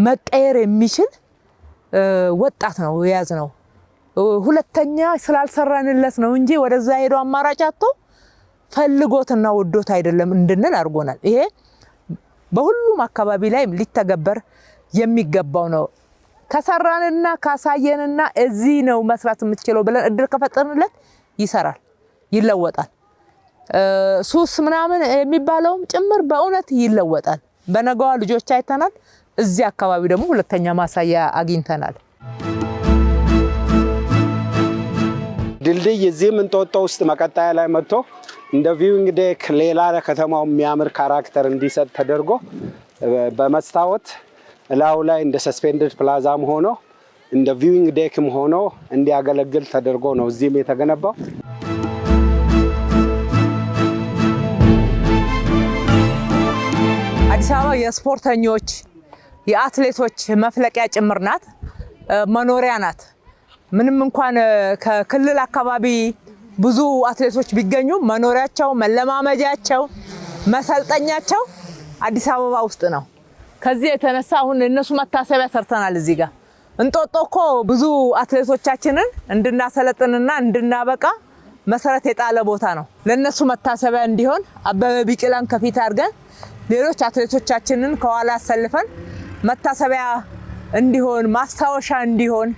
መቀየር የሚችል ወጣት ነው ያዝነው ሁለተኛ ስላልሰራንለት ነው እንጂ ወደዛ ሄዶ አማራጭ አጥቶ ፈልጎትና ወዶት አይደለም እንድንል አርጎናል ይሄ በሁሉም አካባቢ ላይ ሊተገበር የሚገባው ነው ከሰራንና ካሳየንና እዚህ ነው መስራት የምትችለው ብለን እድል ከፈጠርንለት ይሰራል ይለወጣል ሱስ ምናምን የሚባለውም ጭምር በእውነት ይለወጣል በነጋዋ ልጆች አይተናል እዚህ አካባቢ ደግሞ ሁለተኛ ማሳያ አግኝተናል ድልድይ እዚህ እንጦጦ ውስጥ መቀጣያ ላይ መጥቶ እንደ ቪዊንግ ዴክ ሌላ ከተማው የሚያምር ካራክተር እንዲሰጥ ተደርጎ በመስታወት ላው ላይ እንደ ሰስፔንደድ ፕላዛም ሆኖ እንደ ቪዊንግ ዴክም ሆኖ እንዲያገለግል ተደርጎ ነው እዚህም የተገነባው አዲስ አበባ የስፖርተኞች የአትሌቶች መፍለቂያ ጭምር ናት መኖሪያ ናት ምንም እንኳን ከክልል አካባቢ ብዙ አትሌቶች ቢገኙ መኖሪያቸው መለማመጃቸው መሰልጠኛቸው አዲስ አበባ ውስጥ ነው ከዚህ የተነሳ አሁን እነሱ መታሰቢያ ሰርተናል እዚህ ጋር እንጦጦኮ ብዙ አትሌቶቻችንን እንድናሰለጥንና እንድናበቃ መሰረት የጣለ ቦታ ነው ለነሱ መታሰቢያ እንዲሆን አበበ ቢቂላን ከፊት አድርገን ሌሎች አትሌቶቻችንን ከኋላ አሰልፈን መታሰቢያ እንዲሆን ማስታወሻ እንዲሆን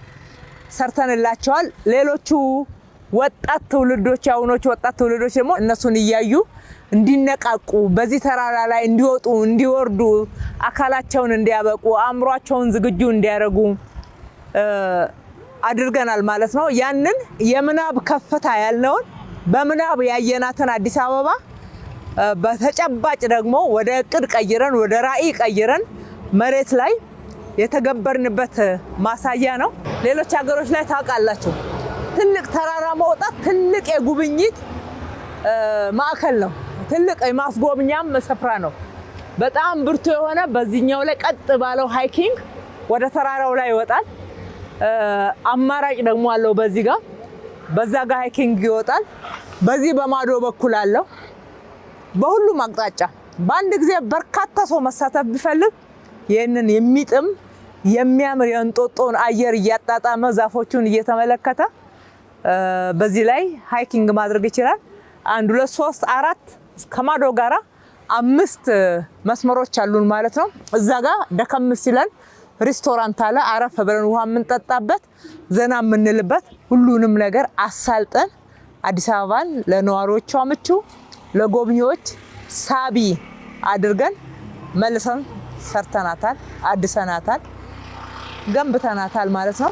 ሰርተንላቸዋል ሌሎቹ ወጣት ትውልዶች ያውኖች ወጣት ትውልዶች ደግሞ እነሱን ይያዩ እንዲነቃቁ በዚህ ተራራ ላይ እንዲወጡ እንዲወርዱ አካላቸውን እንዲያበቁ አእምሯቸውን ዝግጁ እንዲያረጉ አድርገናል ማለት ነው ያንን የምናብ ከፍታ ያልነውን በምናብ ያየናትን አዲስ አበባ በተጨባጭ ደግሞ ወደ እቅድ ቀይረን ወደ ራዕይ ቀይረን መሬት ላይ የተገበርንበት ማሳያ ነው ሌሎች ሀገሮች ላይ ታውቃላችሁ ትልቅ ተራራ መውጣት ትልቅ የጉብኝት ማዕከል ነው ትልቅ የማስጎብኛም ስፍራ ነው በጣም ብርቱ የሆነ በዚህኛው ላይ ቀጥ ባለው ሃይኪንግ ወደ ተራራው ላይ ይወጣል አማራጭ ደግሞ አለው በዚህ ጋር በዛ ጋር ሃይኪንግ ይወጣል በዚህ በማዶ በኩል አለው በሁሉም አቅጣጫ በአንድ ጊዜ በርካታ ሰው መሳተፍ ቢፈልግ ይሄንን የሚጥም የሚያምር የእንጦጦን አየር እያጣጣመ ዛፎቹን እየተመለከተ በዚህ ላይ ሃይኪንግ ማድረግ ይችላል 1 2 3 4 ከማዶ ጋራ 5 መስመሮች አሉን ማለት ነው እዛ ጋር ደከም ሲለን ሬስቶራንት አለ አረፍ ብለን ውሃ የምንጠጣበት ዘና የምንልበት ሁሉንም ነገር አሳልጠን አዲስ አበባን ለነዋሪዎቿ ምቹ ለጎብኚዎች ሳቢ አድርገን መልሰን ሰርተናታል አድሰናታል ገንብተናታል ማለት ነው